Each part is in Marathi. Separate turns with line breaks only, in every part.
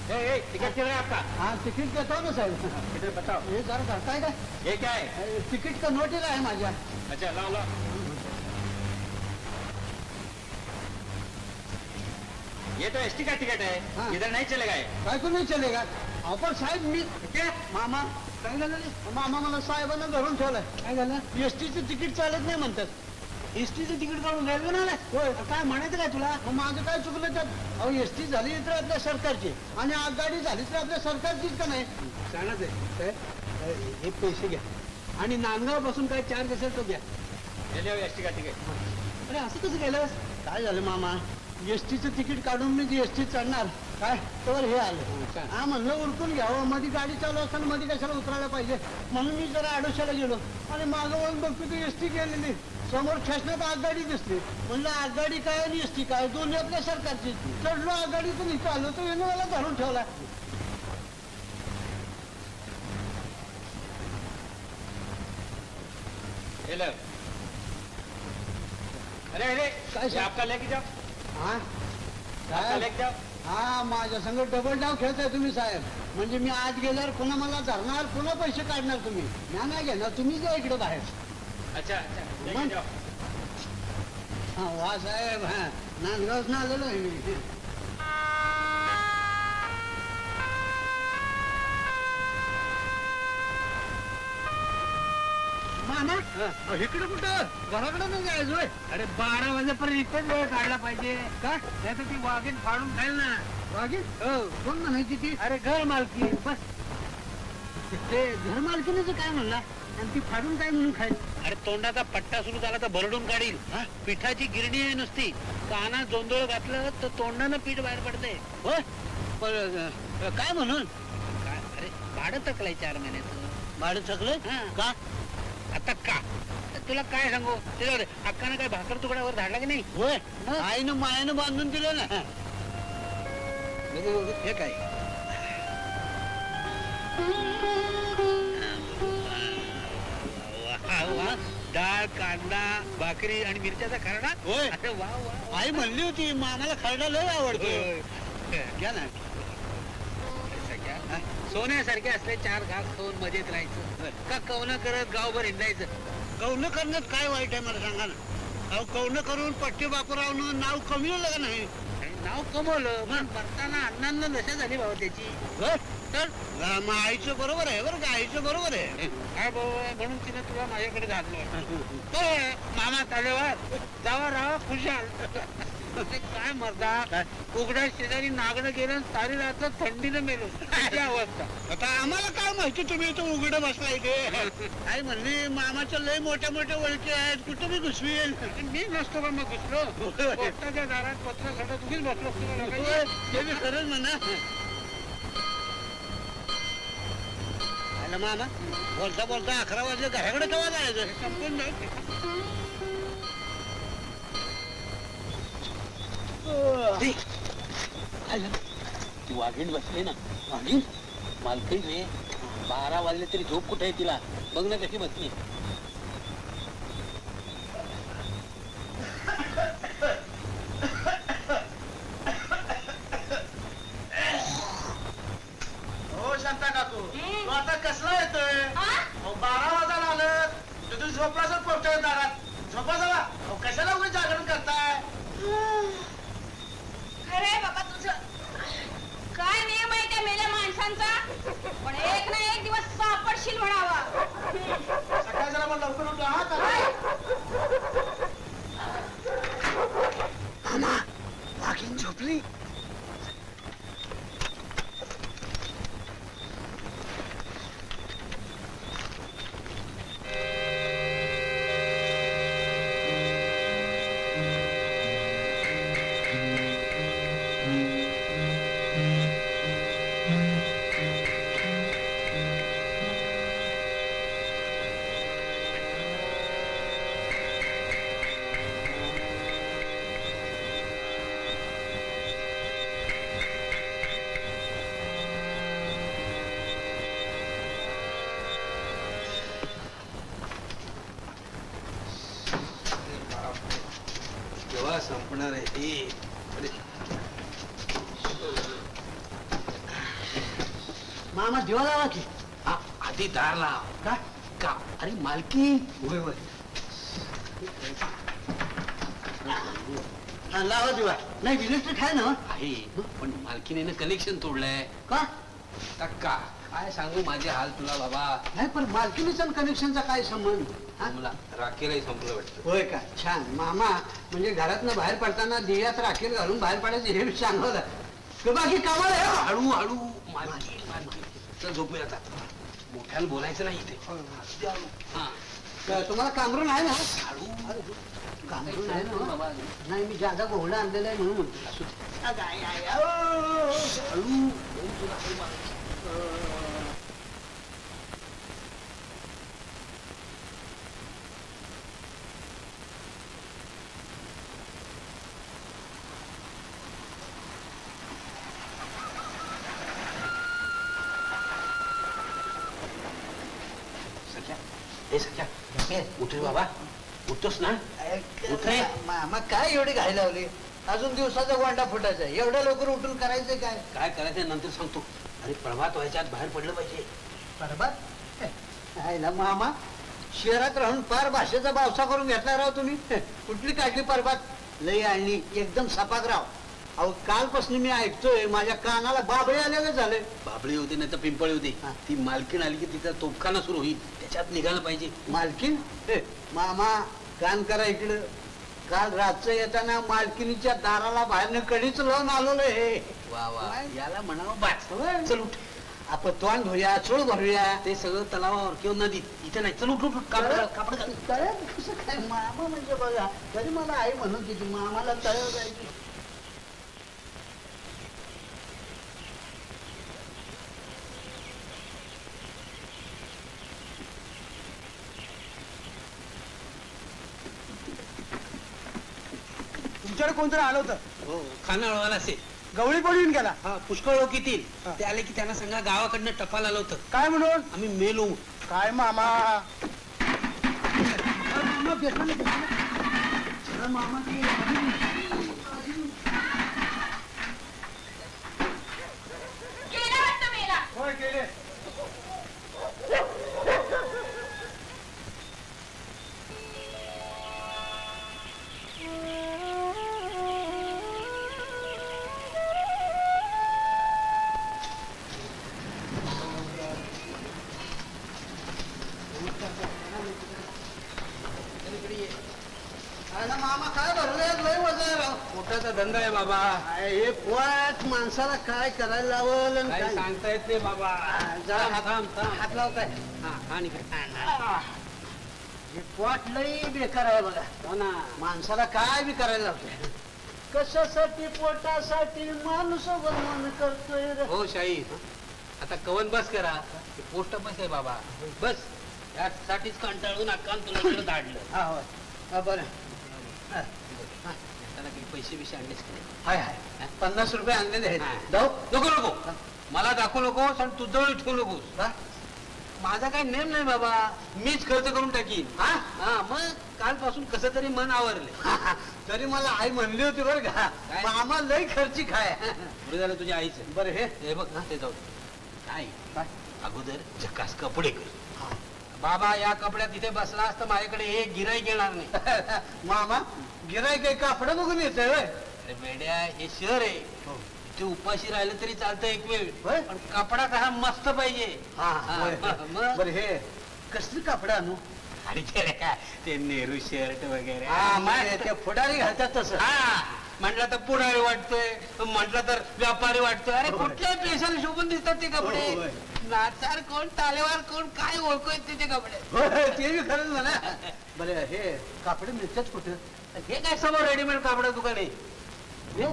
टिकट क्यों है आपका?
हाँ तिकीट देता हूँ ना साहेब.
इधर बताओ.
हे जरा धरताय का?
ये क्या है?
तिकीट का नोट आहे माझ्या.
अच्छा लाओ लाओ. ये तो एसटी का टिकट है.
हाँ.
इधर नहीं चलेगा.
काय को नाही चलेगा. आपण साहेब मी
क्या?
मामा काय झालं रे? मामा मला साहेबांना धरून ठेवलंय. काय झालं? एसटीचं तिकीट चालत नाही म्हणतात.
एसटीचं तिकीट काढून रेल्वे आलाय.
होय.
काय म्हणायचं काय तुला?
माझं काय चुकलं त्यात? अहो एसटी झाली तर आपल्या सरकारची आणि आगगाडी झाली तर आपल्या सरकारचीच का नाही?
सांगत आहे हे पैसे घ्या आणि नांदगाव पासून काय चार्ज असेल तो घ्या.
एसटी का टिकट.
अरे असं कसं केलं?
काय झालं मामा? एसटीचं तिकीट काढून मी एसटी चढणार काय तर हे आलं. हा म्हणलं उरकून घ्यावं. मध्ये गाडी चालू असताना मध्ये कशाला उतरायला पाहिजे म्हणून मी जरा आडोशाला गेलो आणि मागं वळून बघतो ती एसटी गेलेली. समोर शासनात आगगाडी दिसली. म्हणलं आगगाडी काय आणि एसटी काय दोन्ही आपल्या सरकारची. चढलो आगगाडीतून इथं आलो तर यानं मला धरून ठेवला.
अरे अरे
काय
ये आपका लेके जाओ.
हा
आपका
काय?
लेके जाओ.
हा माझ्या संग डबल डाव खेळताय तुम्ही साहेब. म्हणजे मी आज गेल्यावर पुन्हा मला धरणार पुन्हा पैसे काढणार तुम्ही. मी नाही घेणार तुम्ही जा इकडे बाहेर.
अच्छा अच्छा लेके जाओ.
हा वा साहेब. हा नांदगावच ना आलेलो आहे मी.
मामा
इकडे कुठं घराकडे नाही जायचोय.
अरे 12 वाजेपर्यंत इथेच वेळ काढला पाहिजे का? नाही तर ती वाघीण फाडून खाईल ना.
वागी कोण म्हणायची ती?
अरे घर मालकी बस.
ते घर मालकीनेच काय म्हणला आणि ती फाडून काय म्हणून खाईल?
अरे तोंडाचा पट्टा सुरू झाला तर भरडून काढील. पिठाची गिरणी आहे नुसती. कानात जोंधळ घातलं तर तोंडानं पीठ बाहेर पडते.
होय काय म्हणून?
काय अरे भाडं थकलंय 4 महिन्याचं.
भाडं थकलंय का?
आता का तुला काय सांगू? त्याच्यावर अक्कानं काय भाकर तुकड्यावर धाडला की नाही?
होय आईनं मायानं बांधून दिलं ना.
हे काय डाळ कांदा भाकरी आणि मिरच्याचा खरडा.
होय
अरे वा वा.
आई म्हणली होती मामाला खरडा लय आवडतो.
घ्या ना. सोन्यासारखे असले 4 घास खाऊन मजेत राहायचं का कवनं करत गावभर हिंडायचं?
कौन करण्यात काय वाईट आहे मला सांगा ना. अहो कौन करून पट्टी बापूरावनं नाव कमी का नाही?
नाव कमवलं मग मरताना अण्णांना दशा झाली बाबा त्याची.
तर मग आईचं बरोबर आहे बरं का. आईचं बरोबर आहे.
काय भाऊ म्हणून तिने तुला माझ्याकडे घातलं. मामा तालेवर जावा राहा खुशाल. काय मरदा उघड्या शेजारी नागणं गेलं सारी रात्र थंडीनं मेलो. त्याची अवस्था.
आता आम्हाला काय माहिती तुम्ही इथं उघडं बसला इथे. आई म्हणली मामाच्या लय मोठ्या मोठ्या ओळखी आहेत कुठं मी घुसवील.
मी नसतो का मग घुसलो. पोस्टाच्या दारात पत्र खडत तुम्हीच बसलो असतो.
ते मी खरंच म्हणा. मामा बोलता बोलता 11 वाजले घराकडे केव्हा जायचं?
संपून जाऊ.
ती वाघीण बसली ना. वाघीण मालकीण रे. 12 वाजले तरी झोप कुठे आहे तिला? बघ ना कशी बसली.
हो शांता काकू तू आता कसला येतोय? 12 वाजायला आलं तू झोपलाच पोहोचतोय दारात. झोपा जावा. कशाला उगाच जागरण करताय?
खरंय बाबा तुझं. काय नियम आहे त्या मेल्या माणसांचा? पण एक ना एक दिवस सापडशील म्हणावा.
सकाळी जरा मग लवकर उठला हा का? मामा वाघीण झोपली.
संपणार आहे.
मामा दिवा लावा की.
हा, आधी दार लाव.
का
का अरे मालकी.
होय होय. हा, लावा दिवा. नाही इलेक्ट्रिक आहे ना.
आहे पण मालकीने कनेक्शन तोडलंय.
का
का काय सांगू माझे हाल तुला बाबा.
नाही पण मालकीनीचा कनेक्शनचा काय संबंध. हा?
मला राखेलाही संपलं वाटतं.
होय का छान मामा. म्हणजे घरातनं बाहेर पडताना दिव्यात राखेल घालून बाहेर पडायचं हे सांगवलं. बाकी कामाला आहे.
हळू हळू मालकी मालकी. चल झोपूया आता. मोठ्यानं बोलायचं नाही इथे. हा
तर तुम्हाला कामरून आहे ना.
हळू
कामरून आहे ना.
बाबा.
नाही मी जागा घोडा आणलेला आहे म्हणून म्हणतो.
असू दे.
अगं, आय, आय, आय, ओ.
हळू तुला हळू मारायचं. हे सख्या उठ रे बाबा. उठतोस ना. उठ रे.
मामा काय एवढी घाई लावली. अजून दिवसाचा गोंडा फुटायचा आहे. एवढ्या लवकर उठून करायचंय काय.
काय करायचं नंतर सांगतो. अरे प्रभात व्हायच्या आत बाहेर पडलं पाहिजे.
बरोबर आहे ना मामा. शहरात राहून फार भाषेचा बावसा करून घेतला राव तुम्ही. कुठली काढली परबात लई आणली एकदम सपाक राव. अहो कालपासून मी ऐकतोय माझ्या कानाला बाबळे आले झाले.
बाबळी होती नाही तर पिंपळी होती.
हा.
ती मालकीण आली की तिचा तोफखाना सुरू होईल. त्याच्यात निघालं पाहिजे.
मालकीन मामा कान करा इकडं. काल रातचं येताना मालकिनीच्या दाराला बाहेरनं कडीच लावून आलो हे.
वा वा
काय?
याला म्हणावं बाच.
होय.
चल उठ.
आपण तोंड धुया चूळ भरूया.
ते सगळं तलावावर किंवा नदीत. इथे नाही. चल उठ उठ उठ. कापड कापड घाल.
तळ्यात कसं काय मामा म्हणजे बघा. तरी मला आई म्हणत होती मामाला तळ्यावर जायची.
तुमच्याकडे कोणतरी आलं होतं.
हो खाना अळवाला असेल.
गवळी कोण येऊन गेला.
हा पुष्कळ लोक येतील.
हा.
ते आले की त्यांना सांगा गावाकडनं टपाल आलं होतं.
काय म्हणून.
आम्ही मेलो.
काय मामा.
मामा भेटला नाही, भेटला नाही. अरे मामा ते
गेला वाटतं मेला.
होय गेले.
अरे मामा काय भरलंय लय वजा आहे राव.
पोटाचा धंदा आहे बाबा.
हे पोट माणसाला काय करायला लावल आणि
काही
काय
सांगता येत नाही बाबा.
जरा
थांब, थांब, थांब.
हात लावताय.
हा आणि काय.
हे पोट लई बेकार आहे बघा.
हो ना.
माणसाला काय बी करायला लावतोय. कशासाठी पोटासाठी माणूस मन करतोय रे.
हो शाही. आता कवन बस करा. हे पोस्ट बस आहे बाबा. बस यासाठीच कंटाळून अक्कान तुला इकडे धाडलं.
हा होय. हा बरं. हा.
त्याला काही पैसे बिशे आणलेस की नाही?
हाय हाय 50 रुपये आणलेले
हा.
आहेत. जाऊ
नको नको. मला दाखवू नकोस आणि तुझं ठेवू नकोस.
हा?
माझा काही नेम नाही बाबा. मीच खर्च करून टाकीन.
हा?
हा मग कालपासून कसं तरी मन आवरले.
तरी मला आई म्हणली होती बरं का.
काय?
मामा लई खर्ची खाय.
पुढे झालं तुझ्या आईचं.
बरं
हे बघ ना ते जाऊ. काय
काय?
अगोदर झकास कपडे कर.
हा.
बाबा या कपड्यात इथे बसला असता माझ्याकडे एक गिराईक येणार नाही.
मामा गिराय काही कापड बघून येत
अरे बेड्या हे शहर आहे. इथे उपाशी राहिलं तरी चालतं एक वेळ.
होय?
पण कपडा कसा मस्त पाहिजे. हा, मग?
बर हे कसली कापड आणू.
आणि ते काय ते नेहरू शर्ट वगैरे.
हा म्हणजे ते फुडारी घालतात तसं.
हा म्हटलं तर पुढारी वाटतोय. म्हटलं तर व्यापारी वाटतोय. अरे
होय.
कुठल्याही पेशाला शोभून दिसतात ते कपडे.
होय.
नाचार कोण तालेवार कोण काय ओळखू येत त्याचे कपडे.
होय, ते बी खरंच म्हणा. बरं हे कापड मिळतात कुठं.
हे काय समोर रेडीमेड कापड दुकान आहे.
हे?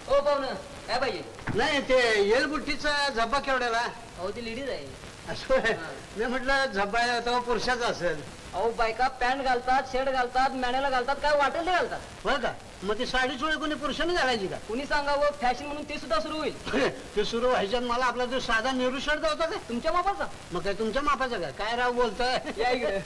हो पाहुणं काय पाहिजे.
नाही ते येलबुट्टीचा झब्बा केवढ्याला.
अहो ती लेडीज आहे.
असं होय. मी म्हटलं झब्बा तो पुरुषाचा असेल.
अहो बायका पॅन्ट घालतात शर्ट घालतात मॅनेला घालतात काय वाटेल ते घालतात.
बरं का मग ती साडी चोळी कोणी पुरुषाने घालायची का?
कुणी सांगावं फॅशन म्हणून ते सुद्धा सुरू होईल.
ते सुरू व्हायच्यात मला आपला जो साधा नेहरू शर्ट होता ते
तुमच्या बापाचा.
मग काय तुमच्या मापाचं काय? काय राव बोलताय?
या इकडे.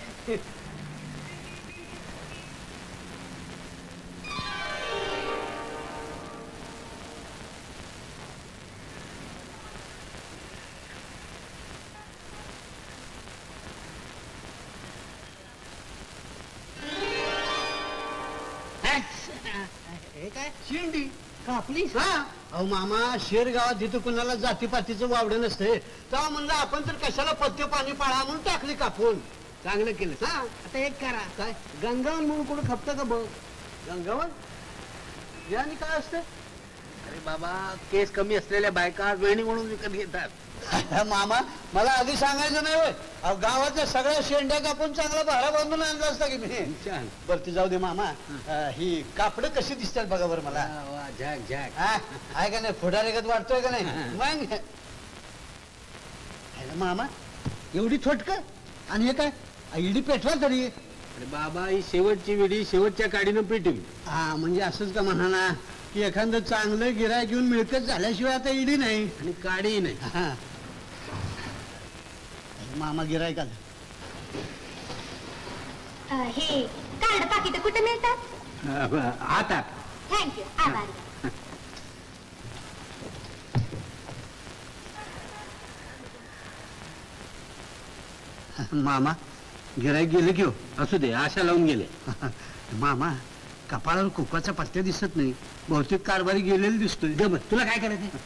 हे काय शेंडी कापली? हा अहो मामा शेर गावात जिथं कुणाला जातीपातीचं वावडं नसते तेव्हा म्हणलं आपण तर कशाला पथ्य पाणी पाळा म्हणून टाकली कापून. चांगलं केलं. हा आता एक करा काय गंगावन म्हणून कोणी खपतं का बघ. गंगावन याने काय असतं?
अरे बाबा केस कमी असलेल्या बायका वेणी म्हणून विकत घेतात.
मामा मला आधी सांगायचं नाही होय. अहो गावाच्या सगळ्या शेंड्या कापून चांगला भाडा बांधून आणला असता की मी.
छान.
बरं ती जाऊ दे मामा. ही कापडं कशी दिसतात बघा बरं मला.
वा झॅक झॅक.
हा आहे का नाही फुडारेगत वाटतोय का नाही मग मामा एवढी छोटक आणि हे काय इडी पेटवा तरी.
अरे बाबा ही शेवटची विडी शेवटच्या काडीनं पेटवी.
हा म्हणजे असंच का म्हणा ना की एखादं चांगलं गिऱ्हाईक घेऊन मिळकत झाल्याशिवाय आता इडी नाही
आणि काडी नाही.
हा. मामा गिऱ्हाईक आलं.
हे कार्ड पाकिट कुठे मिळतात?
हातात.
थँक्यू आभारी.
मामा
गिराईक गेले की हो. असू दे आशा लावून गेले.
मामा कपाळावर कुकाचा पत्त्या दिसत नाही बहुतेक कारभारी गेलेला दिसतोय.
तुला काय करायचं?